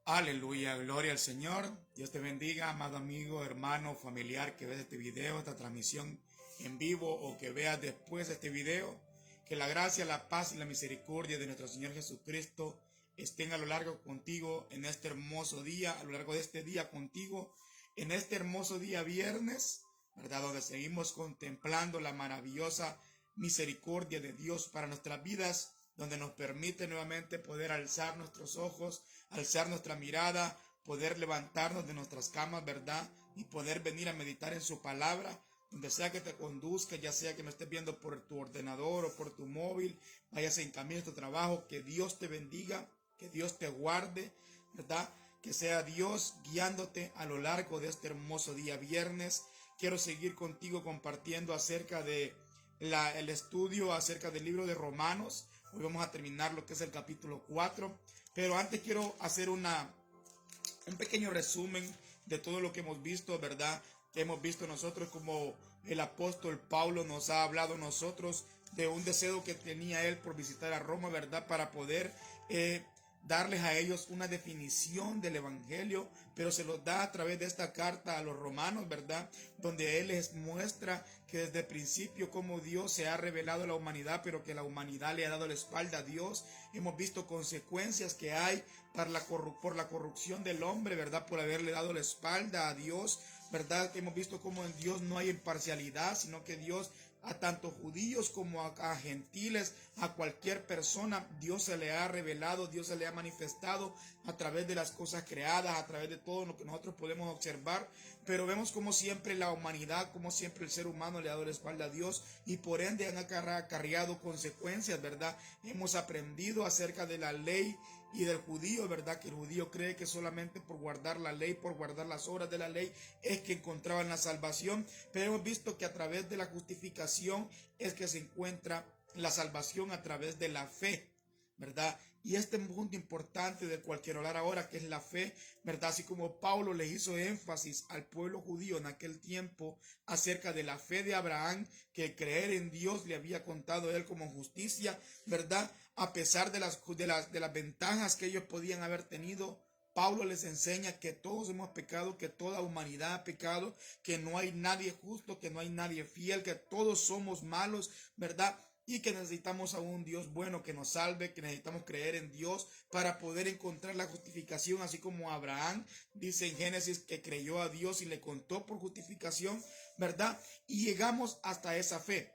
Aleluya, gloria al Señor. Dios te bendiga, amado amigo, hermano, familiar que ves este video, esta transmisión en vivo o que veas después de este video. Que la gracia, la paz y la misericordia de nuestro Señor Jesucristo estén a lo largo contigo en este hermoso día, a lo largo de este día contigo, en este hermoso día viernes, ¿verdad? Donde seguimos contemplando la maravillosa misericordia de Dios para nuestras vidas, donde nos permite nuevamente poder alzar nuestros ojos, alzar nuestra mirada, poder levantarnos de nuestras camas, ¿verdad? Y poder venir a meditar en su palabra, donde sea que te conduzca, ya sea que me estés viendo por tu ordenador o por tu móvil, vayas en camino a tu trabajo, que Dios te bendiga, que Dios te guarde, ¿verdad? Que sea Dios guiándote a lo largo de este hermoso día viernes. Quiero seguir contigo compartiendo acerca de el estudio acerca del libro de Romanos. Hoy vamos a terminar lo que es el capítulo 4, pero antes quiero hacer un pequeño resumen de todo lo que hemos visto, ¿verdad? Que hemos visto nosotros, como el apóstol Pablo nos ha hablado a nosotros de un deseo que tenía él por visitar a Roma, ¿verdad? Para poder darles a ellos una definición del evangelio, pero se los da a través de esta carta a los romanos, ¿verdad? Donde él les muestra que desde el principio como Dios se ha revelado a la humanidad, pero que la humanidad le ha dado la espalda a Dios. Hemos visto consecuencias que hay por la corrupción del hombre, ¿verdad? Por haberle dado la espalda a Dios, ¿verdad? Hemos visto cómo en Dios no hay imparcialidad, sino que Dios a tanto judíos como a gentiles, a cualquier persona, Dios se le ha revelado, Dios se le ha manifestado a través de las cosas creadas, a través de todo lo que nosotros podemos observar, pero vemos como siempre la humanidad, como siempre el ser humano le ha dado la espalda a Dios y por ende han acarreado consecuencias, ¿verdad? Hemos aprendido acerca de la ley y del judío, ¿verdad? Que el judío cree que solamente por guardar la ley, por guardar las obras de la ley, es que encontraban la salvación, pero hemos visto que a través de la justificación es que se encuentra la salvación a través de la fe, ¿verdad? Y este punto importante del cual quiero hablar ahora, que es la fe, ¿verdad? Así como Pablo le hizo énfasis al pueblo judío en aquel tiempo acerca de la fe de Abraham, que creer en Dios le había contado a él como justicia, ¿verdad? A pesar de las ventajas que ellos podían haber tenido, Pablo les enseña que todos hemos pecado, que toda humanidad ha pecado, que no hay nadie justo, que no hay nadie fiel, que todos somos malos, ¿verdad? Y que necesitamos a un Dios bueno que nos salve, que necesitamos creer en Dios para poder encontrar la justificación, así como Abraham dice en Génesis que creyó a Dios y le contó por justificación, ¿verdad? Y llegamos hasta esa fe,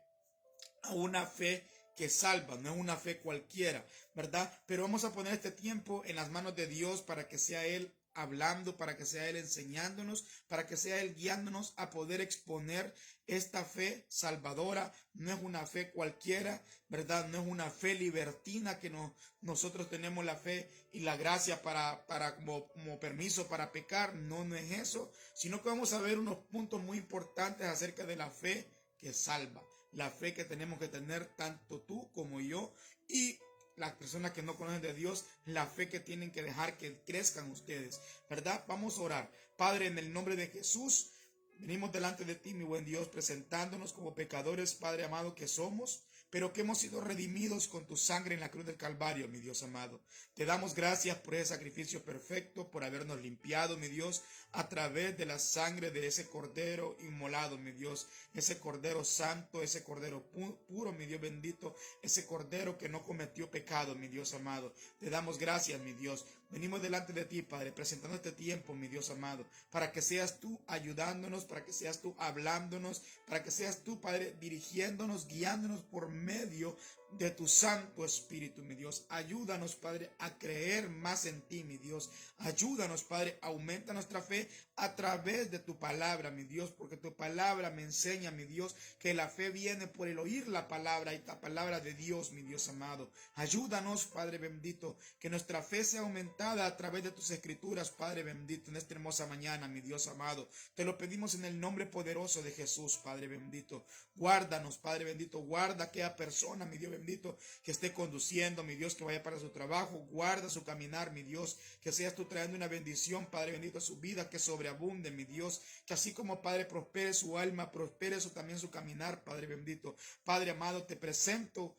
a una fe que salva, no es una fe cualquiera, ¿verdad? Pero vamos a poner este tiempo en las manos de Dios para que sea Él hablando, para que sea Él enseñándonos, para que sea Él guiándonos a poder exponer esta fe salvadora. No es una fe cualquiera, ¿verdad? No es una fe libertina que nosotros tenemos la fe y la gracia como permiso para pecar. No, no es eso, sino que vamos a ver unos puntos muy importantes acerca de la fe que salva, la fe que tenemos que tener tanto tú como yo y las personas que no conocen de Dios, la fe que tienen que dejar que crezcan ustedes, ¿verdad? Vamos a orar. Padre, en el nombre de Jesús, venimos delante de ti, mi buen Dios, presentándonos como pecadores, Padre amado, que somos, pero que hemos sido redimidos con tu sangre en la cruz del Calvario, mi Dios amado. Te damos gracias por ese sacrificio perfecto, por habernos limpiado, mi Dios, a través de la sangre de ese cordero inmolado, mi Dios, ese cordero santo, ese cordero puro, mi Dios bendito, ese cordero que no cometió pecado, mi Dios amado. Te damos gracias, mi Dios. Venimos delante de ti, Padre, presentando este tiempo, mi Dios amado, para que seas tú ayudándonos, para que seas tú hablándonos, para que seas tú, Padre, dirigiéndonos, guiándonos por medio de tu Santo Espíritu, mi Dios. Ayúdanos, Padre, a creer más en ti, mi Dios. Ayúdanos, Padre, aumenta nuestra fe a través de tu palabra, mi Dios, porque tu palabra me enseña, mi Dios, que la fe viene por el oír la palabra y la palabra de Dios, mi Dios amado. Ayúdanos, Padre bendito, que nuestra fe sea aumentada a través de tus escrituras, Padre bendito, en esta hermosa mañana, mi Dios amado. Te lo pedimos en el nombre poderoso de Jesús, Padre bendito. Guárdanos, Padre bendito, guarda a aquella persona, mi Dios bendito, que esté conduciendo, mi Dios, que vaya para su trabajo, guarda su caminar, mi Dios, que seas tú trayendo una bendición, Padre bendito, a su vida, que sobreabunde, mi Dios, que así como, Padre, prospere su alma, prospere también su caminar, Padre bendito. Padre amado, te presento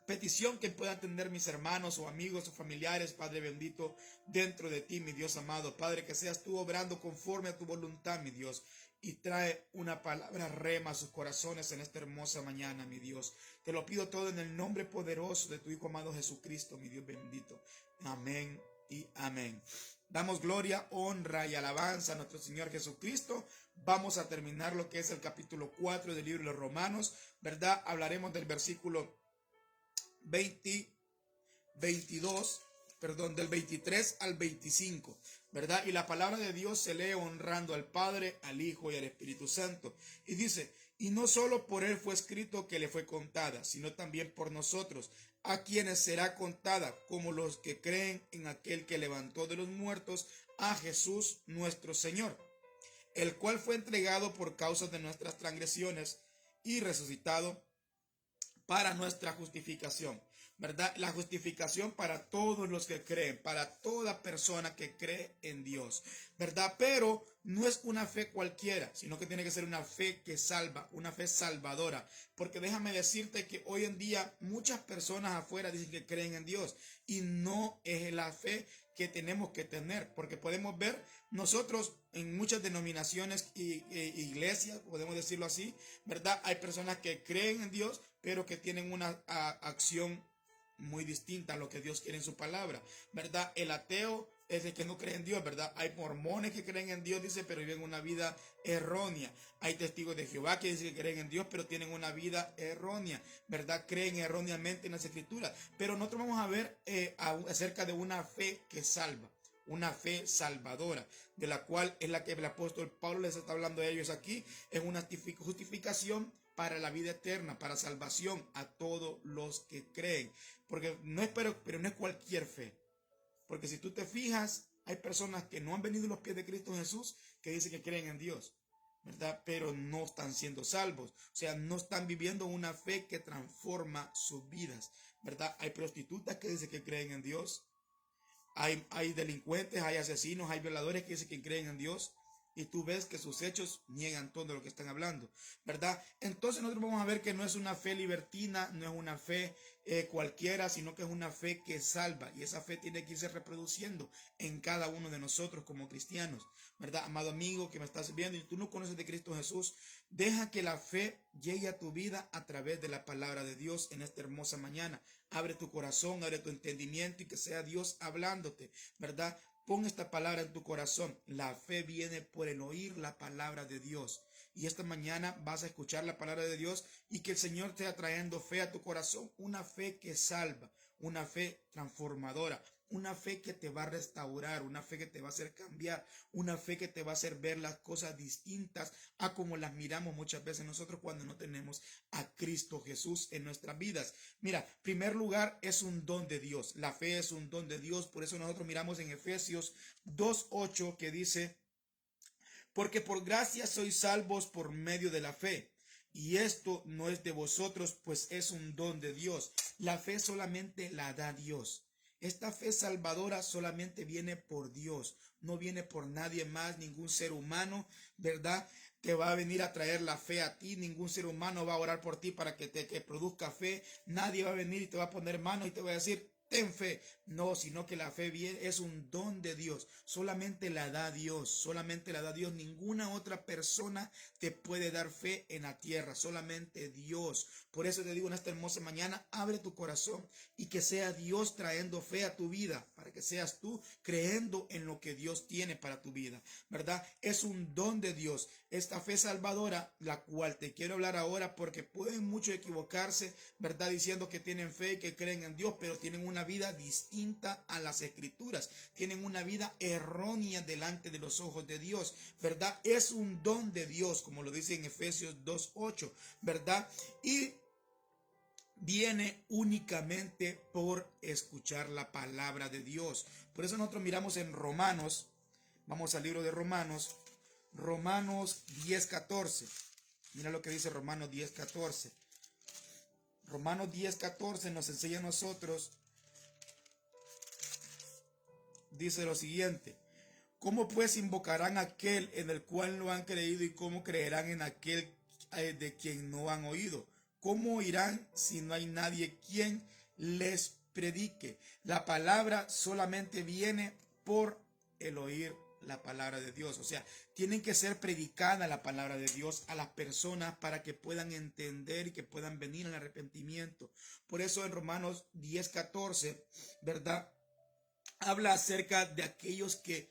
petición que puedan tener mis hermanos o amigos o familiares, Padre bendito, dentro de ti, mi Dios amado. Padre, que seas tú obrando conforme a tu voluntad, mi Dios, y trae una palabra rema a sus corazones en esta hermosa mañana, mi Dios. Te lo pido todo en el nombre poderoso de tu Hijo amado Jesucristo, mi Dios bendito. Amén y amén. Damos gloria, honra y alabanza a nuestro Señor Jesucristo. Vamos a terminar lo que es el capítulo 4 del libro de los Romanos, ¿verdad? Hablaremos del versículo del 23 al 25, ¿verdad? Y la palabra de Dios se lee honrando al Padre, al Hijo y al Espíritu Santo. Y dice, y no solo por él fue escrito que le fue contada, sino también por nosotros, a quienes será contada, como los que creen en aquel que levantó de los muertos a Jesús nuestro Señor, el cual fue entregado por causa de nuestras transgresiones y resucitado para nuestra justificación, ¿verdad? La justificación para todos los que creen, para toda persona que cree en Dios, ¿verdad? Pero no es una fe cualquiera, sino que tiene que ser una fe que salva, una fe salvadora, porque déjame decirte que hoy en día muchas personas afuera dicen que creen en Dios y no es la fe que tenemos que tener, porque podemos ver nosotros en muchas denominaciones e iglesias, podemos decirlo así, ¿verdad? Hay personas que creen en Dios, pero que tienen una acción muy distinta a lo que Dios quiere en su palabra, ¿verdad? El ateo es el que no cree en Dios, ¿verdad? Hay mormones que creen en Dios, dice, pero viven una vida errónea. Hay testigos de Jehová que dicen que creen en Dios, pero tienen una vida errónea, ¿verdad? Creen erróneamente en las escrituras. Pero nosotros vamos a ver acerca de una fe que salva, una fe salvadora, de la cual es la que el apóstol Pablo les está hablando a ellos aquí, es una justificación para la vida eterna, para salvación a todos los que creen, porque no es, pero no es cualquier fe, porque si tú te fijas, hay personas que no han venido a los pies de Cristo Jesús, que dicen que creen en Dios, ¿verdad? Pero no están siendo salvos, o sea, no están viviendo una fe que transforma sus vidas, ¿verdad? Hay prostitutas que dicen que creen en Dios, hay delincuentes, hay asesinos, hay violadores que dicen que creen en Dios, y tú ves que sus hechos niegan todo lo que están hablando, ¿verdad? Entonces nosotros vamos a ver que no es una fe libertina, no es una fe cualquiera, sino que es una fe que salva, y esa fe tiene que irse reproduciendo en cada uno de nosotros como cristianos, ¿verdad? Amado amigo que me estás viendo y tú no conoces de Cristo Jesús, deja que la fe llegue a tu vida a través de la palabra de Dios en esta hermosa mañana. Abre tu corazón, abre tu entendimiento y que sea Dios hablándote, ¿verdad? Pon esta palabra en tu corazón. La fe viene por el oír la palabra de Dios. Y esta mañana vas a escuchar la palabra de Dios y que el Señor te esté trayendo fe a tu corazón. Una fe que salva, una fe transformadora, una fe que te va a restaurar, una fe que te va a hacer cambiar, una fe que te va a hacer ver las cosas distintas a como las miramos muchas veces nosotros cuando no tenemos a Cristo Jesús en nuestras vidas. Mira, primer lugar, es un don de Dios. La fe es un don de Dios. Por eso nosotros miramos en Efesios 2:8 que dice, porque por gracia sois salvos por medio de la fe. Y esto no es de vosotros, pues es un don de Dios. La fe solamente la da Dios. Esta fe salvadora solamente viene por Dios, no viene por nadie más, ningún ser humano, ¿verdad? Te va a venir a traer la fe a ti, ningún ser humano va a orar por ti para que te produzca fe, nadie va a venir y te va a poner mano y te va a decir, ten fe. No, sino que la fe es un don de Dios. Solamente la da Dios. Solamente la da Dios. Ninguna otra persona te puede dar fe en la tierra. Solamente Dios. Por eso te digo en esta hermosa mañana, abre tu corazón y que sea Dios trayendo fe a tu vida. Para que seas tú creyendo en lo que Dios tiene para tu vida. ¿Verdad? Es un don de Dios. Esta fe salvadora, la cual te quiero hablar ahora porque pueden mucho equivocarse, ¿verdad? Diciendo que tienen fe y que creen en Dios, pero tienen una vida distinta a las escrituras, tienen una vida errónea delante de los ojos de Dios, ¿verdad? Es un don de Dios, como lo dice en Efesios 2:8, ¿verdad? Y viene únicamente por escuchar la palabra de Dios. Por eso nosotros miramos en Romanos, vamos al libro de Romanos 10:14. Mira lo que dice Romanos 10:14. Romanos 10:14 nos enseña a nosotros, dice lo siguiente: ¿cómo pues invocarán a aquel en el cual no han creído y cómo creerán en aquel de quien no han oído? ¿Cómo oirán si no hay nadie quien les predique. La palabra solamente viene por el oír la palabra de Dios. O sea, tienen que ser predicada la palabra de Dios a las personas para que puedan entender y que puedan venir al arrepentimiento. Por eso en Romanos 10:14, ¿verdad? Habla acerca de aquellos que,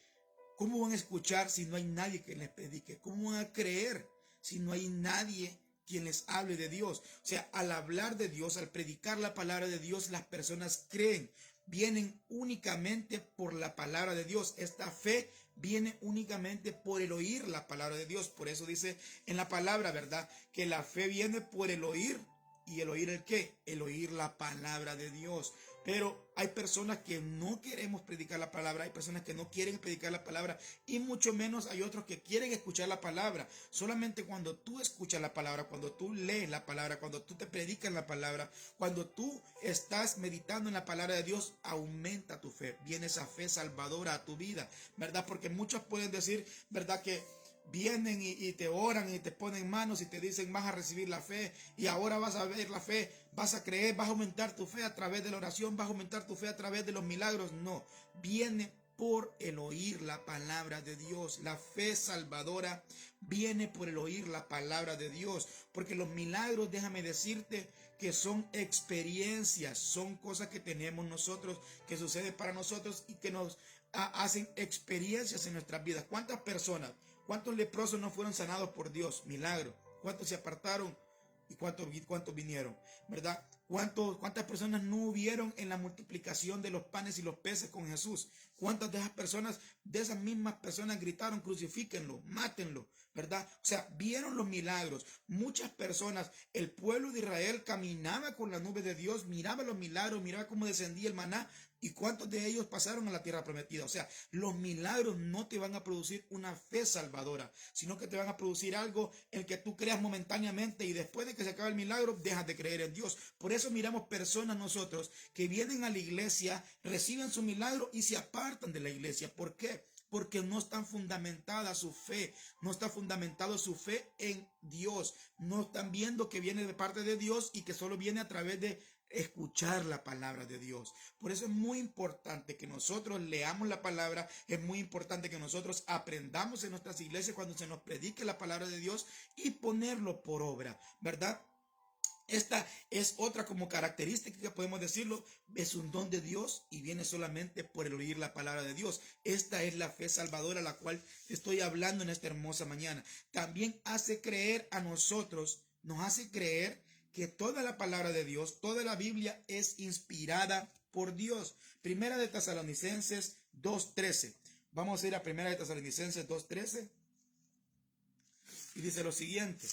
¿cómo van a escuchar si no hay nadie que les predique? ¿Cómo van a creer si no hay nadie quien les hable de Dios? O sea, al hablar de Dios, al predicar la palabra de Dios, las personas creen, vienen únicamente por la palabra de Dios. Esta fe viene únicamente por el oír la palabra de Dios. Por eso dice en la palabra, ¿verdad? Que la fe viene por el oír. ¿Y el oír el qué? El oír la palabra de Dios. Pero hay personas que no queremos predicar la palabra, hay personas que no quieren predicar la palabra y mucho menos hay otros que quieren escuchar la palabra. Solamente cuando tú escuchas la palabra, cuando tú lees la palabra, cuando tú te predicas la palabra, cuando tú estás meditando en la palabra de Dios, aumenta tu fe. Viene esa fe salvadora a tu vida, ¿verdad? Porque muchos pueden decir, ¿verdad? Que vienen y te oran y te ponen manos y te dicen vas a recibir la fe y ahora vas a ver la fe, vas a creer, vas a aumentar tu fe a través de la oración, vas a aumentar tu fe a través de los milagros. No, viene por el oír la palabra de Dios. La fe salvadora viene por el oír la palabra de Dios, porque los milagros, déjame decirte, que son experiencias, son cosas que tenemos nosotros, que suceden para nosotros y que nos hacen experiencias en nuestras vidas. ¿Cuántas personas? ¿Cuántos leprosos no fueron sanados por Dios? Milagro. ¿Cuántos se apartaron y cuántos vinieron? ¿Verdad? ¿Cuántas personas no hubieron en la multiplicación de los panes y los peces con Jesús? ¿Cuántas de esas personas, de esas mismas personas gritaron, crucifíquenlo, mátenlo? ¿Verdad? O sea, vieron los milagros. Muchas personas, el pueblo de Israel caminaba con la nube de Dios, miraba los milagros, miraba cómo descendía el maná. ¿Y cuántos de ellos pasaron a la tierra prometida? O sea, los milagros no te van a producir una fe salvadora, sino que te van a producir algo en el que tú creas momentáneamente y después de que se acabe el milagro, dejas de creer en Dios. Por eso miramos personas nosotros que vienen a la iglesia, reciben su milagro y se apartan de la iglesia. ¿Por qué? Porque no están fundamentada su fe, no está fundamentado su fe en Dios, no están viendo que viene de parte de Dios y que solo viene a través de escuchar la palabra de Dios. Por eso es muy importante que nosotros leamos la palabra, es muy importante que nosotros aprendamos en nuestras iglesias cuando se nos predique la palabra de Dios y ponerlo por obra, ¿verdad? Esta es otra como característica que podemos decirlo, es un don de Dios y viene solamente por el oír la palabra de Dios. Esta es la fe salvadora a la cual estoy hablando en esta hermosa mañana. También hace creer a nosotros, nos hace creer que toda la palabra de Dios, toda la Biblia es inspirada por Dios. Primera de Tesalonicenses 2:13. Vamos a ir a Primera de Tesalonicenses 2:13 y dice lo siguiente.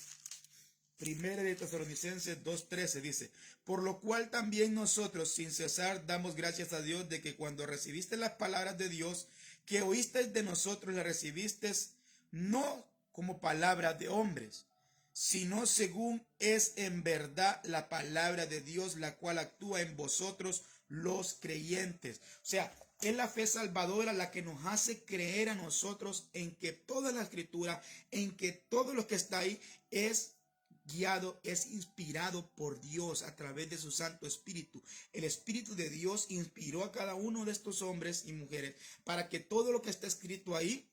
Primera de Tesalonicenses 2:13 dice, por lo cual también nosotros sin cesar damos gracias a Dios de que cuando recibiste las palabras de Dios que oíste de nosotros, las recibiste no como palabras de hombres, sino según es en verdad la palabra de Dios, la cual actúa en vosotros los creyentes. O sea, es la fe salvadora la que nos hace creer a nosotros en que toda la escritura, en que todo lo que está ahí es guiado, es inspirado por Dios a través de su Santo Espíritu. El Espíritu de Dios inspiró a cada uno de estos hombres y mujeres para que todo lo que está escrito ahí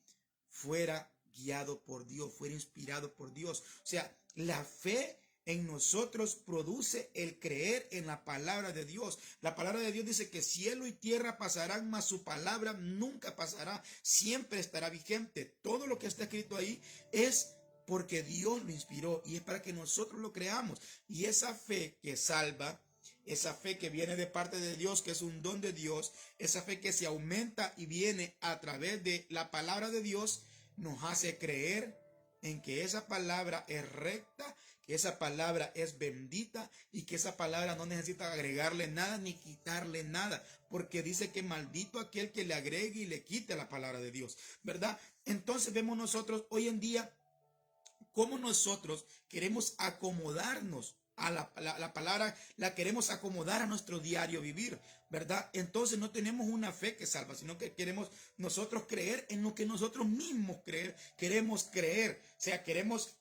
fuera guiado por Dios, fuera inspirado por Dios. O sea, la fe en nosotros produce el creer en la palabra de Dios. La palabra de Dios dice que cielo y tierra pasarán, mas su palabra nunca pasará, siempre estará vigente. Todo lo que está escrito ahí es porque Dios lo inspiró y es para que nosotros lo creamos. Y esa fe que salva, esa fe que viene de parte de Dios, que es un don de Dios, esa fe que se aumenta y viene a través de la palabra de Dios, nos hace creer en que esa palabra es recta, que esa palabra es bendita y que esa palabra no necesita agregarle nada ni quitarle nada, porque dice que maldito aquel que le agregue y le quite la palabra de Dios, ¿verdad? Entonces vemos nosotros hoy en día cómo nosotros queremos acomodarnos a la palabra, la queremos acomodar a nuestro diario vivir, ¿verdad? Entonces no tenemos una fe que salva, sino que queremos nosotros creer en lo que nosotros mismos queremos creer. O sea, queremos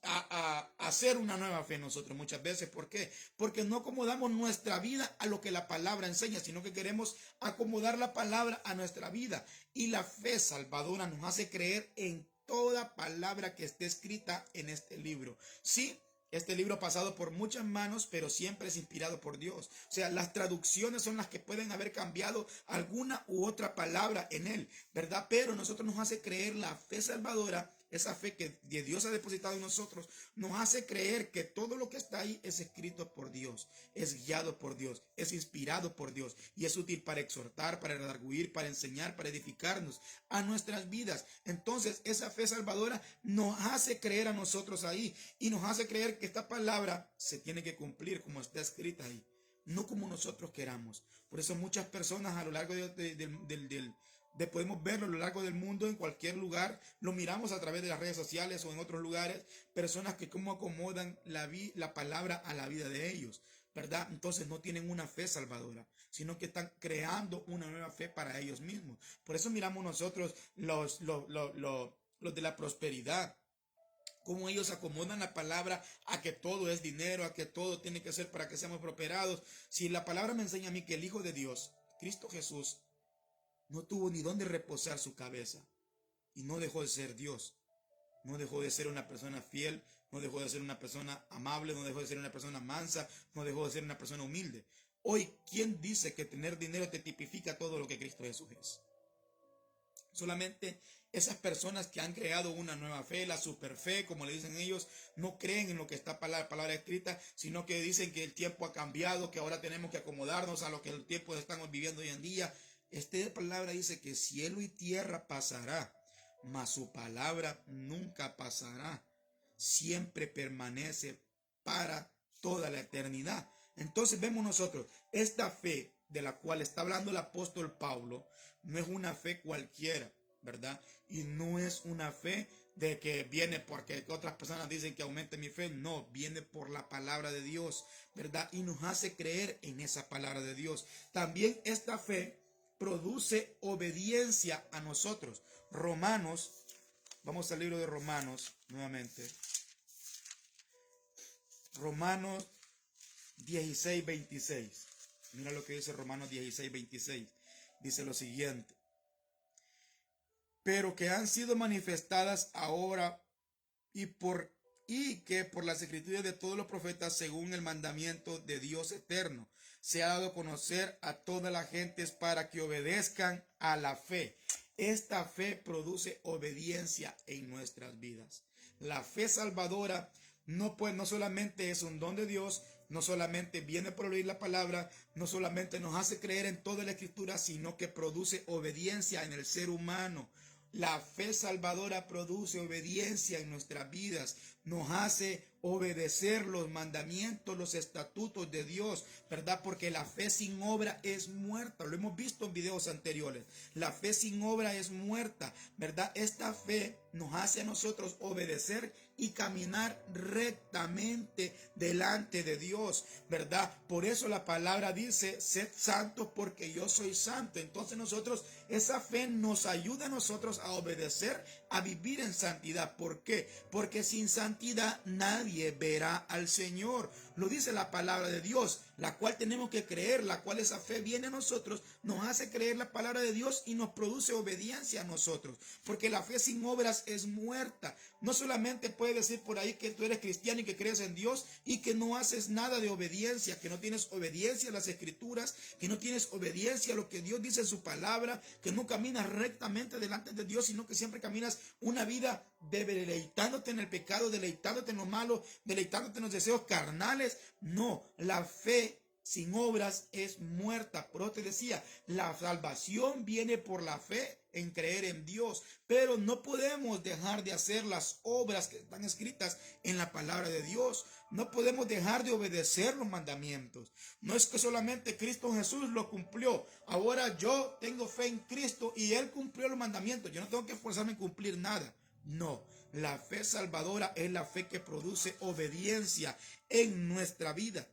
hacer una nueva fe nosotros muchas veces. ¿Por qué? Porque no acomodamos nuestra vida a lo que la palabra enseña, sino que queremos acomodar la palabra a nuestra vida. Y la fe salvadora nos hace creer en toda palabra que esté escrita en este libro. Sí, este libro ha pasado por muchas manos, pero siempre es inspirado por Dios. O sea, las traducciones son las que pueden haber cambiado alguna u otra palabra en él, ¿verdad? Pero nosotros nos hace creer la fe salvadora, esa fe que Dios ha depositado en nosotros, nos hace creer que todo lo que está ahí es escrito por Dios, es guiado por Dios, es inspirado por Dios y es útil para exhortar, para redarguir, para enseñar, para edificarnos a nuestras vidas. Entonces, esa fe salvadora nos hace creer a nosotros ahí y nos hace creer que esta palabra se tiene que cumplir como está escrita ahí, no como nosotros queramos. Por eso muchas personas a lo largo podemos verlo a lo largo del mundo, en cualquier lugar, lo miramos a través de las redes sociales o en otros lugares, personas que cómo acomodan la palabra a la vida de ellos, ¿verdad? Entonces no tienen una fe salvadora, sino que están creando una nueva fe para ellos mismos. Por eso miramos nosotros los de la prosperidad, cómo ellos acomodan la palabra a que todo es dinero, a que todo tiene que ser para que seamos prosperados. Si la palabra me enseña a mí que el Hijo de Dios, Cristo Jesús, no tuvo ni dónde reposar su cabeza y no dejó de ser Dios, no dejó de ser una persona fiel, no dejó de ser una persona amable, no dejó de ser una persona mansa, no dejó de ser una persona humilde. Hoy, ¿quién dice que tener dinero te tipifica todo lo que Cristo Jesús es? Solamente esas personas que han creado una nueva fe, la superfe, como le dicen ellos, no creen en lo que está la palabra escrita, sino que dicen que el tiempo ha cambiado, que ahora tenemos que acomodarnos a lo que el tiempo estamos viviendo hoy en día. Esta palabra dice que cielo y tierra pasará, mas su palabra nunca pasará. Siempre permanece para toda la eternidad. Entonces vemos nosotros, esta fe de la cual está hablando el apóstol Pablo, no es una fe cualquiera, ¿verdad? Y no es una fe de que viene porque otras personas dicen que aumente mi fe. No, viene por la palabra de Dios, ¿verdad? Y nos hace creer en esa palabra de Dios. También esta fe produce obediencia a nosotros. Romanos, vamos al libro de Romanos nuevamente. Romanos 16:26. Mira lo que dice Romanos 16:26. Dice lo siguiente: pero que han sido manifestadas ahora y que por las escrituras de todos los profetas, según el mandamiento de Dios eterno, se ha dado a conocer a todas las gentes para que obedezcan a la fe. Esta fe produce obediencia en nuestras vidas. La fe salvadora no solamente es un don de Dios, no solamente viene por oír la palabra, no solamente nos hace creer en toda la escritura, sino que produce obediencia en el ser humano. La fe salvadora produce obediencia en nuestras vidas, nos hace obedecer los mandamientos, los estatutos de Dios, ¿verdad? Porque la fe sin obra es muerta, lo hemos visto en videos anteriores, la fe sin obra es muerta, ¿verdad? Esta fe nos hace a nosotros obedecer y caminar rectamente delante de Dios, ¿verdad? Por eso la palabra dice, sed santos porque yo soy santo. Entonces nosotros, esa fe nos ayuda a nosotros a obedecer, a vivir en santidad. ¿Por qué? Porque sin santidad nadie verá al Señor. Lo dice la palabra de Dios, la cual tenemos que creer, la cual esa fe viene a nosotros, nos hace creer la palabra de Dios y nos produce obediencia a nosotros. Porque la fe sin obras es muerta. No solamente puedes decir por ahí que tú eres cristiano y que crees en Dios y que no haces nada de obediencia, que no tienes obediencia a las escrituras, que no tienes obediencia a lo que Dios dice en su palabra, que no caminas rectamente delante de Dios, sino que siempre caminas una vida deleitándote en el pecado, deleitándote en lo malo, deleitándote en los deseos carnales. No, la fe sin obras es muerta. Por eso te decía, la salvación viene por la fe en creer en Dios, pero no podemos dejar de hacer las obras que están escritas en la palabra de Dios. No podemos dejar de obedecer los mandamientos. No es que solamente Cristo Jesús lo cumplió. Ahora yo tengo fe en Cristo y Él cumplió los mandamientos. Yo no tengo que esforzarme en cumplir nada. No, La fe salvadora es la fe que produce obediencia en nuestra vida,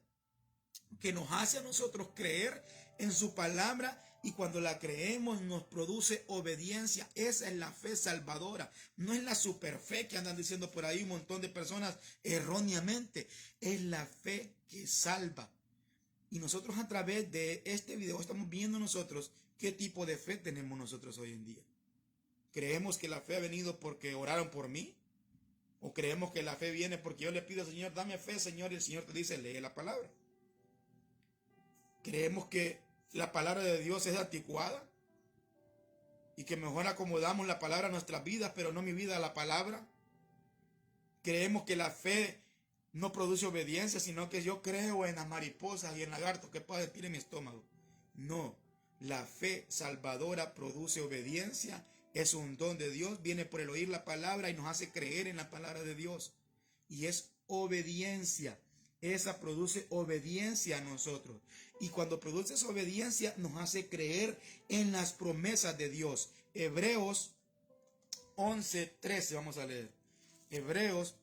que nos hace a nosotros creer en su palabra, y cuando la creemos nos produce obediencia. Esa es la fe salvadora. No es la superfe que andan diciendo por ahí un montón de personas erróneamente. Es la fe que salva. Y nosotros a través de este video estamos viendo nosotros qué tipo de fe tenemos nosotros hoy en día. ¿Creemos que la fe ha venido porque oraron por mí? ¿O creemos que la fe viene porque yo le pido, Señor, dame fe, Señor, y el Señor te dice, lee la palabra? ¿Creemos que la palabra de Dios es anticuada y que mejor acomodamos la palabra a nuestras vidas, pero no mi vida a la palabra? ¿Creemos que la fe no produce obediencia, sino que yo creo en las mariposas y en lagartos que puedo sentir en mi estómago? No, la fe salvadora produce obediencia, es un don de Dios, viene por el oír la palabra y nos hace creer en la palabra de Dios. Y es obediencia. Esa produce obediencia a nosotros. Y cuando produce esa obediencia nos hace creer en las promesas de Dios. Hebreos 11:13 vamos a leer. Hebreos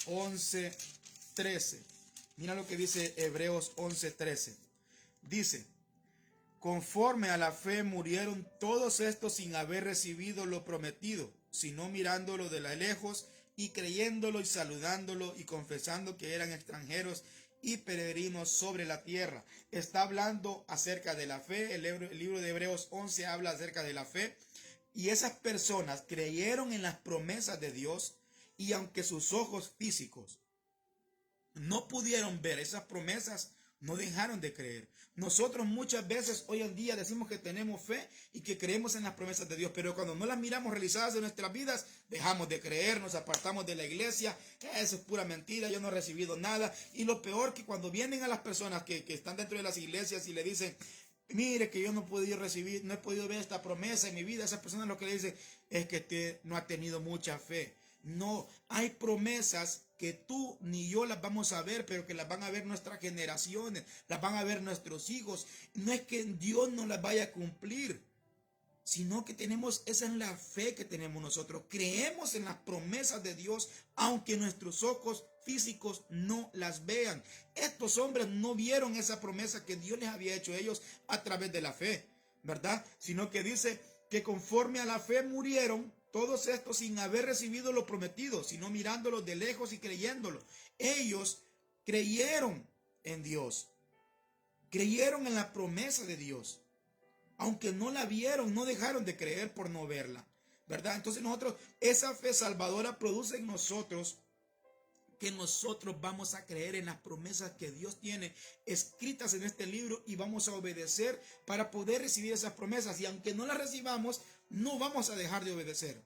11:13. Mira lo que dice Hebreos 11:13. Dice: conforme a la fe murieron todos estos sin haber recibido lo prometido, sino mirándolo de lejos y creyéndolo y saludándolo y confesando que eran extranjeros y peregrinos sobre la tierra. Está hablando acerca de la fe. El libro de Hebreos 11 habla acerca de la fe. Y esas personas creyeron en las promesas de Dios, y aunque sus ojos físicos no pudieron ver esas promesas, no dejaron de creer. Nosotros muchas veces hoy en día decimos que tenemos fe y que creemos en las promesas de Dios, pero cuando no las miramos realizadas en nuestras vidas, dejamos de creer, nos apartamos de la iglesia. Eso es pura mentira, yo no he recibido nada. Y lo peor, que cuando vienen a las personas que están dentro de las iglesias y le dicen, mire que yo no he podido recibir, no he podido ver esta promesa en mi vida, esas personas lo que le dicen es que usted no ha tenido mucha fe. No, hay promesas que tú ni yo las vamos a ver, pero que las van a ver nuestras generaciones, las van a ver nuestros hijos. No es que Dios no las vaya a cumplir, sino que esa es la fe que tenemos nosotros. Creemos en las promesas de Dios, aunque nuestros ojos físicos no las vean. Estos hombres no vieron esa promesa que Dios les había hecho a ellos a través de la fe, ¿verdad? Sino que dice que conforme a la fe murieron todos estos sin haber recibido lo prometido, sino mirándolo de lejos y creyéndolo. Ellos creyeron en Dios, creyeron en la promesa de Dios. Aunque no la vieron, no dejaron de creer por no verla, ¿verdad? Entonces esa fe salvadora produce en nosotros que nosotros vamos a creer en las promesas que Dios tiene escritas en este libro y vamos a obedecer para poder recibir esas promesas. Y aunque no las recibamos, no vamos a dejar de obedecer,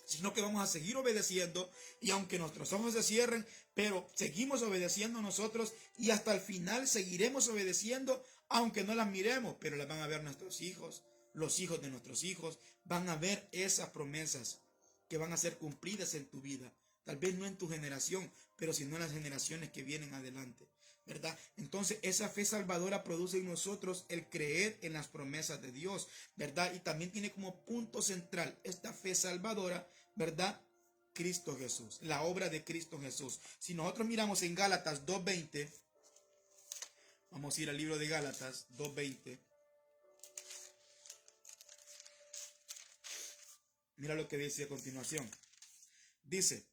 sino que vamos a seguir obedeciendo, y aunque nuestros ojos se cierren, pero seguimos obedeciendo nosotros, y hasta el final seguiremos obedeciendo, aunque no las miremos, pero las van a ver nuestros hijos, los hijos de nuestros hijos, van a ver esas promesas que van a ser cumplidas en tu vida. Tal vez no en tu generación, pero sino en las generaciones que vienen adelante, ¿verdad? Entonces esa fe salvadora produce en nosotros el creer en las promesas de Dios, ¿verdad? Y también tiene como punto central esta fe salvadora, ¿verdad? Cristo Jesús, la obra de Cristo Jesús. Si nosotros miramos en Gálatas 2:20, vamos a ir al libro de Gálatas 2:20. Mira lo que dice a continuación. Dice: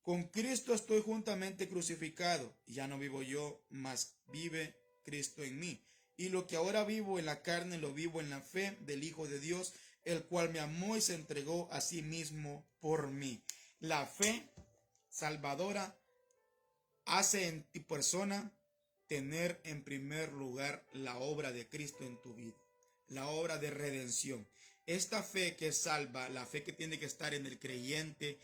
con Cristo estoy juntamente crucificado, y ya no vivo yo, mas vive Cristo en mí. Y lo que ahora vivo en la carne, lo vivo en la fe del Hijo de Dios, el cual me amó y se entregó a sí mismo por mí. La fe salvadora hace en tu persona tener en primer lugar la obra de Cristo en tu vida, la obra de redención. Esta fe que salva, la fe que tiene que estar en el creyente,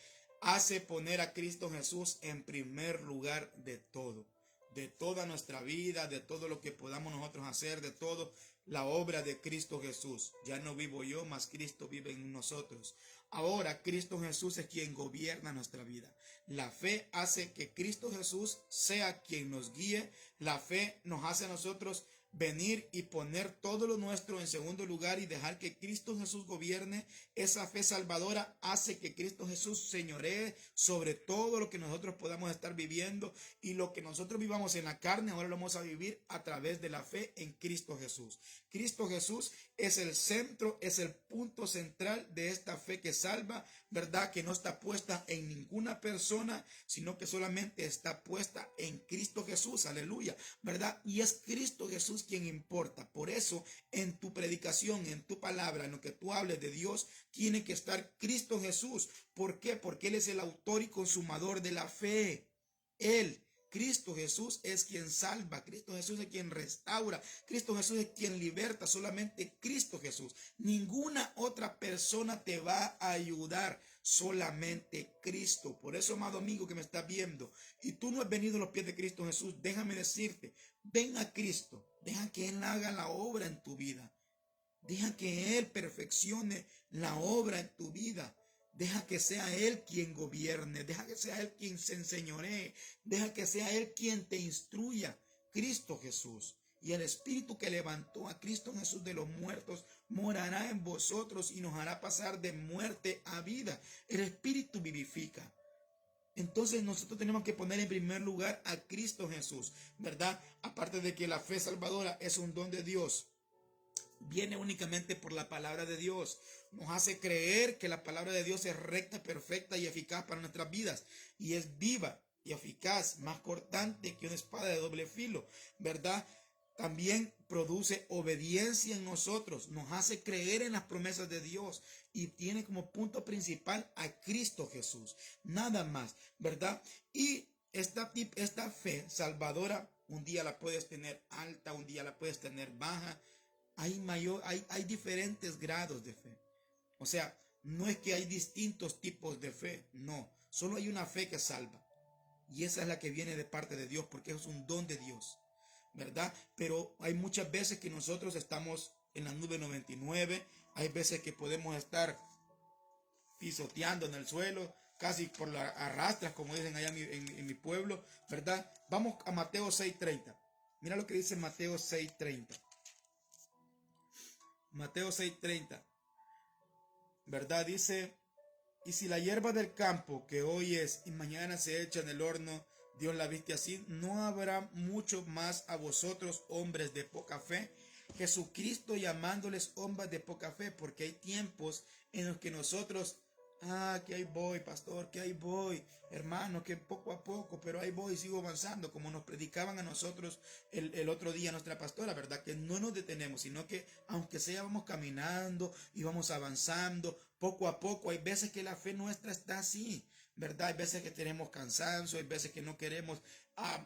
hace poner a Cristo Jesús en primer lugar de todo, de toda nuestra vida, de todo lo que podamos nosotros hacer, de todo, la obra de Cristo Jesús. Ya no vivo yo, mas Cristo vive en nosotros. Ahora Cristo Jesús es quien gobierna nuestra vida. La fe hace que Cristo Jesús sea quien nos guíe. La fe nos hace a nosotros venir y poner todo lo nuestro en segundo lugar y dejar que Cristo Jesús gobierne. Esa fe salvadora hace que Cristo Jesús señoree sobre todo lo que nosotros podamos estar viviendo, y lo que nosotros vivamos en la carne ahora lo vamos a vivir a través de la fe en Cristo Jesús. Cristo Jesús es el centro, es el punto central de esta fe que salva, ¿verdad? Que no está puesta en ninguna persona, sino que solamente está puesta en Cristo Jesús, aleluya, ¿verdad? Y es Cristo Jesús quien importa. Por eso en tu predicación, en tu palabra, en lo que tú hables de Dios, tiene que estar Cristo Jesús. ¿Por qué? Porque Él es el autor y consumador de la fe. Él, Cristo Jesús, es quien salva. Cristo Jesús es quien restaura. Cristo Jesús es quien liberta. Solamente Cristo Jesús. Ninguna otra persona te va a ayudar. Solamente Cristo. Por eso, amado amigo que me estás viendo, y tú no has venido a los pies de Cristo Jesús, déjame decirte, ven a Cristo. Deja que Él haga la obra en tu vida. Deja que Él perfeccione la obra en tu vida. Deja que sea Él quien gobierne. Deja que sea Él quien se enseñoree. Deja que sea Él quien te instruya. Cristo Jesús. Y el Espíritu que levantó a Cristo Jesús de los muertos morará en vosotros y nos hará pasar de muerte a vida. El Espíritu vivifica. Entonces nosotros tenemos que poner en primer lugar a Cristo Jesús, ¿verdad? Aparte de que la fe salvadora es un don de Dios, viene únicamente por la palabra de Dios. Nos hace creer que la palabra de Dios es recta, perfecta y eficaz para nuestras vidas, y es viva y eficaz, más cortante que una espada de doble filo, ¿verdad? También produce obediencia en nosotros, nos hace creer en las promesas de Dios, y tiene como punto principal a Cristo Jesús, nada más, ¿verdad? Y esta fe salvadora, un día la puedes tener alta, un día la puedes tener baja. Hay diferentes grados de fe. O sea, no es que hay distintos tipos de fe, no, solo hay una fe que salva, y esa es la que viene de parte de Dios, porque es un don de Dios, ¿verdad? Pero hay muchas veces que nosotros estamos en la nube 99, hay veces que podemos estar pisoteando en el suelo, casi por las arrastras, como dicen allá en mi pueblo, ¿verdad? Vamos a Mateo 6:30. Mira lo que dice Mateo 6:30. Mateo 6:30, ¿verdad? Dice: y si la hierba del campo que hoy es y mañana se echa en el horno, Dios la viste así, ¿no habrá mucho más a vosotros, hombres de poca fe? Jesucristo llamándoles hombres de poca fe, porque hay tiempos en los que nosotros, que ahí voy, pastor, que ahí voy, hermano, que poco a poco, pero ahí voy, sigo avanzando, como nos predicaban a nosotros el otro día nuestra pastora, ¿verdad? Que no nos detenemos, sino que aunque sea vamos caminando y vamos avanzando, poco a poco. Hay veces que la fe nuestra está así, ¿verdad? Hay veces que tenemos cansancio, hay veces que no queremos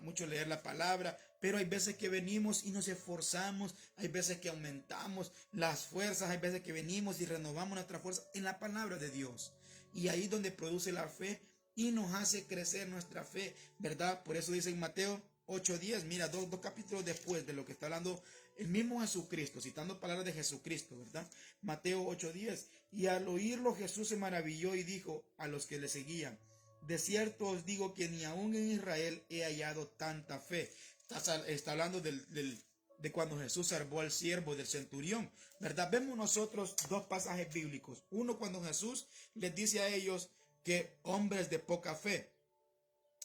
mucho leer la palabra, pero hay veces que venimos y nos esforzamos, hay veces que aumentamos las fuerzas, hay veces que venimos y renovamos nuestra fuerza en la palabra de Dios. Y ahí es donde produce la fe y nos hace crecer nuestra fe, ¿verdad? Por eso dice en Mateo 8:10, mira, dos capítulos después de lo que está hablando el mismo Jesucristo, citando palabras de Jesucristo, ¿verdad? Mateo 8:10, y al oírlo Jesús se maravilló y dijo a los que le seguían: de cierto os digo que ni aún en Israel he hallado tanta fe. Está hablando de cuando Jesús salvó al siervo del centurión, ¿verdad? Vemos nosotros dos pasajes bíblicos. Uno, cuando Jesús les dice a ellos que hombres de poca fe,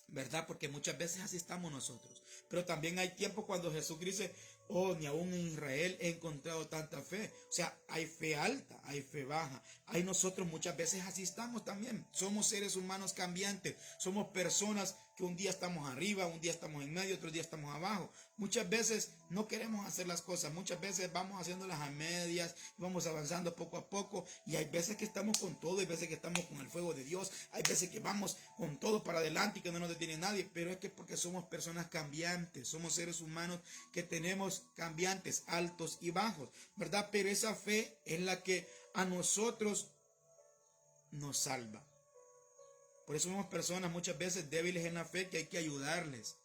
¿verdad? Porque muchas veces así estamos nosotros. Pero también hay tiempo cuando Jesús dice: oh, ni aún en Israel he encontrado tanta fe. O sea, hay fe alta, hay fe baja. Hay nosotros muchas veces así estamos también. Somos seres humanos cambiantes. Somos personas que un día estamos arriba, un día estamos en medio, otro día estamos abajo. Muchas veces no queremos hacer las cosas. Muchas veces vamos haciéndolas a medias, vamos avanzando poco a poco. Y hay veces que estamos con todo, hay veces que estamos con el fuego de Dios. Hay veces que vamos con todo para adelante y que no nos detiene nadie. Pero es que porque somos personas cambiantes, somos seres humanos que tenemos cambiantes, altos y bajos, ¿verdad? Pero esa fe es la que a nosotros nos salva. Por eso somos personas muchas veces débiles en la fe, que hay que ayudarles.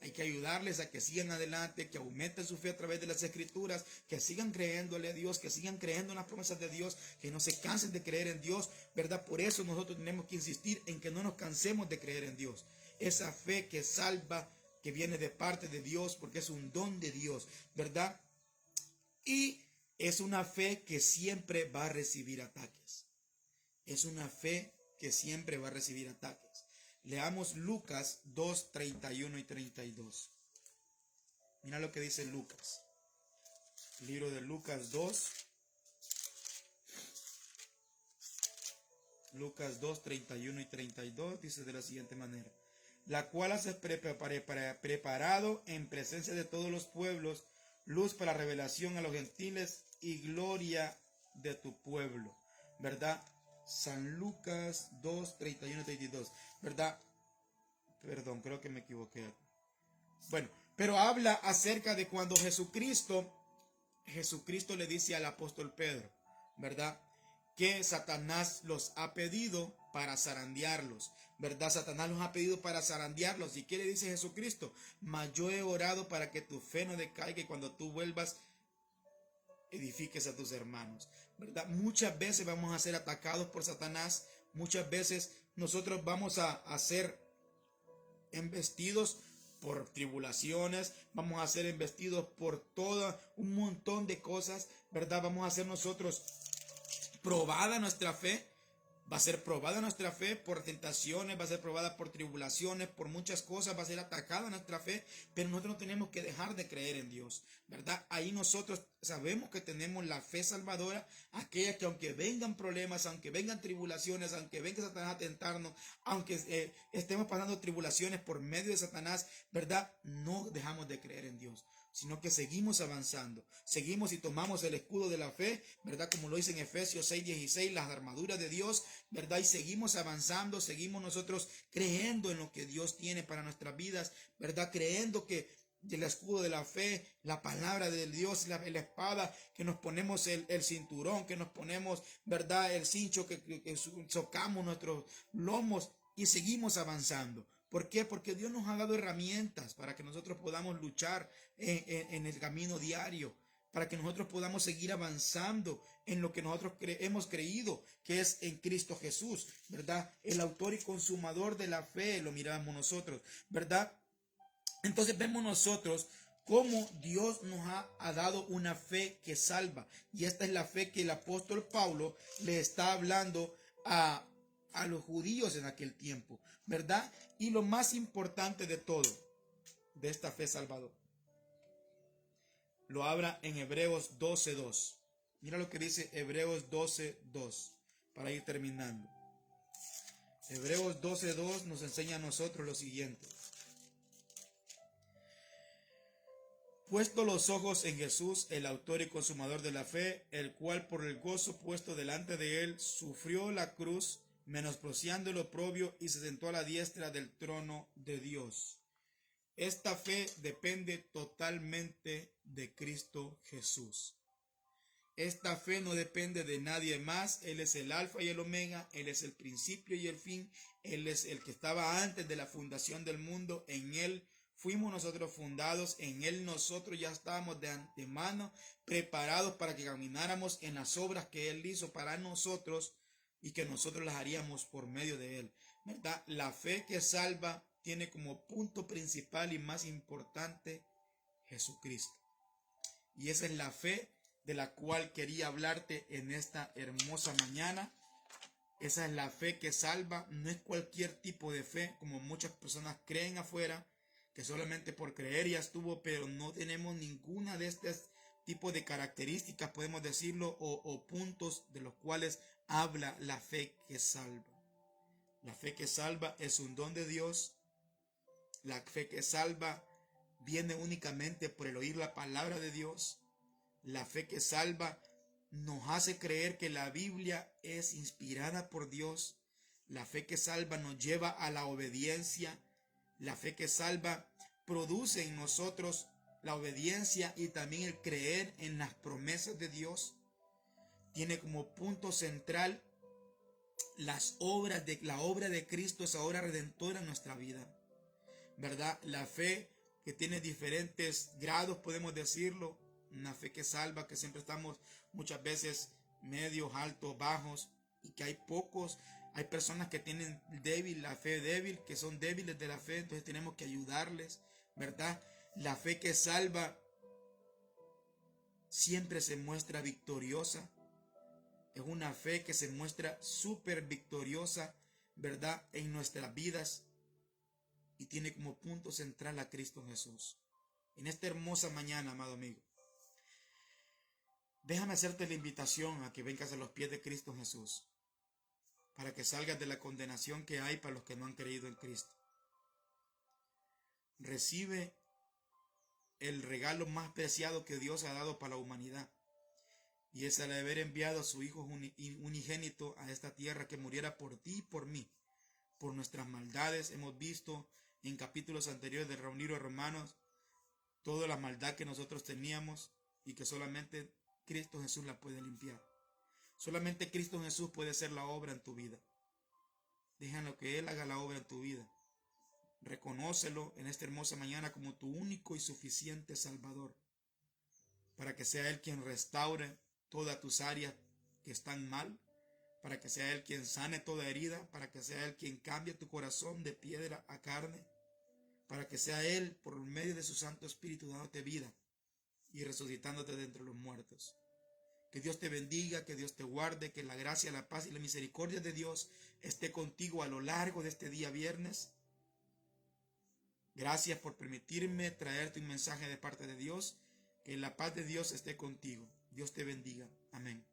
Hay que ayudarles a que sigan adelante, que aumenten su fe a través de las escrituras, que sigan creyéndole a Dios, que sigan creyendo en las promesas de Dios, que no se cansen de creer en Dios, ¿verdad? Por eso nosotros tenemos que insistir en que no nos cansemos de creer en Dios. Esa fe que salva que viene de parte de Dios, porque es un don de Dios, ¿verdad? Y es una fe que siempre va a recibir ataques. Es una fe que siempre va a recibir ataques. Leamos Lucas 2, 31 y 32. Mira lo que dice Lucas. Libro de Lucas 2. Lucas 2, 31 y 32 dice de la siguiente manera: la cual has preparado en presencia de todos los pueblos, luz para revelación a los gentiles y gloria de tu pueblo. ¿Verdad? San Lucas 2, 31 y 32. ¿Verdad? Perdón, creo que me equivoqué. Bueno, pero habla acerca de cuando Jesucristo le dice al apóstol Pedro, ¿verdad?, que Satanás los ha pedido para zarandearlos, ¿verdad? Satanás los ha pedido para zarandearlos. ¿Y qué le dice Jesucristo? Mas yo he orado para que tu fe no decaiga y cuando tú vuelvas edifiques a tus hermanos, ¿verdad? Muchas veces vamos a ser atacados por Satanás. Muchas veces nosotros vamos a ser embestidos por tribulaciones, vamos a ser embestidos por todo un montón de cosas, ¿verdad? Vamos a ser nosotros probada nuestra fe, va a ser probada nuestra fe por tentaciones, va a ser probada por tribulaciones, por muchas cosas, va a ser atacada nuestra fe, pero nosotros no tenemos que dejar de creer en Dios, ¿verdad? Ahí nosotros sabemos que tenemos la fe salvadora, aquella que aunque vengan problemas, aunque vengan tribulaciones, aunque venga Satanás a tentarnos, aunque estemos pasando tribulaciones por medio de Satanás, ¿verdad? No dejamos de creer en Dios, sino que seguimos avanzando, seguimos y tomamos el escudo de la fe, ¿verdad? Como lo dice en Efesios 6:16, las armaduras de Dios, ¿verdad? Y seguimos avanzando, seguimos nosotros creyendo en lo que Dios tiene para nuestras vidas, ¿verdad? Creyendo que el escudo de la fe, la palabra de Dios, la espada, que nos ponemos el cinturón, que nos ponemos, ¿verdad? El cincho, que socamos nuestros lomos y seguimos avanzando. ¿Por qué? Porque Dios nos ha dado herramientas para que nosotros podamos luchar en el camino diario, para que nosotros podamos seguir avanzando en lo que nosotros hemos creído, que es en Cristo Jesús, ¿verdad? El autor y consumador de la fe, lo miramos nosotros, ¿verdad? Entonces vemos nosotros cómo Dios nos ha dado una fe que salva. Y esta es la fe que el apóstol Pablo le está hablando a los judíos en aquel tiempo, ¿verdad? Y lo más importante de todo, de esta fe salvadora, lo habla en Hebreos 12:2. Mira lo que dice Hebreos 12:2, para ir terminando. Hebreos 12:2 nos enseña a nosotros lo siguiente: puesto los ojos en Jesús, el autor y consumador de la fe, el cual por el gozo puesto delante de él sufrió la cruz, menospreciando el oprobio, y se sentó a la diestra del trono de Dios. Esta fe depende totalmente de Cristo Jesús. Esta fe no depende de nadie más. Él es el alfa y el omega, Él es el principio y el fin, Él es el que estaba antes de la fundación del mundo. En Él fuimos nosotros fundados, en Él nosotros ya estábamos de antemano preparados para que camináramos en las obras que Él hizo para nosotros y que nosotros las haríamos por medio de Él, ¿verdad? La fe que salva tiene como punto principal y más importante Jesucristo. Y esa es la fe de la cual quería hablarte en esta hermosa mañana. Esa es la fe que salva, no es cualquier tipo de fe como muchas personas creen afuera, que solamente por creer ya estuvo, pero no tenemos ninguna de estos tipos de características, podemos decirlo, o puntos de los cuales habla la fe que salva. La fe que salva es un don de Dios. La fe que salva viene únicamente por el oír la palabra de Dios. La fe que salva nos hace creer que la Biblia es inspirada por Dios. La fe que salva nos lleva a la obediencia. La fe que salva produce en nosotros la obediencia y también el creer en las promesas de Dios. Tiene como punto central la obra de Cristo, esa obra redentora en nuestra vida, ¿verdad? La fe que tiene diferentes grados, podemos decirlo. Una fe que salva, que siempre estamos muchas veces medios, altos, bajos, y que hay personas que tienen la fe débil, que son débiles de la fe, entonces tenemos que ayudarles, ¿verdad? La fe que salva siempre se muestra victoriosa. Es una fe que se muestra súper victoriosa, ¿verdad? En nuestras vidas, y tiene como punto central a Cristo Jesús. En esta hermosa mañana, amado amigo, déjame hacerte la invitación a que vengas a los pies de Cristo Jesús, para que salgas de la condenación que hay para los que no han creído en Cristo. Recibe el regalo más preciado que Dios ha dado para la humanidad, y es el haber enviado a su Hijo unigénito a esta tierra, que muriera por ti y por mí, por nuestras maldades. Hemos visto en capítulos anteriores del libro de Romanos toda la maldad que nosotros teníamos, y que solamente Cristo Jesús la puede limpiar. Solamente Cristo Jesús puede hacer la obra en tu vida. Déjalo que Él haga la obra en tu vida. Reconócelo en esta hermosa mañana como tu único y suficiente Salvador, para que sea Él quien restaure todas tus áreas que están mal, para que sea Él quien sane toda herida, para que sea Él quien cambie tu corazón de piedra a carne, para que sea Él, por medio de su Santo Espíritu, dándote vida y resucitándote de entre los muertos. Que Dios te bendiga, que Dios te guarde, que la gracia, la paz y la misericordia de Dios esté contigo a lo largo de este día viernes. Gracias por permitirme traerte un mensaje de parte de Dios. Que la paz de Dios esté contigo. Dios te bendiga. Amén.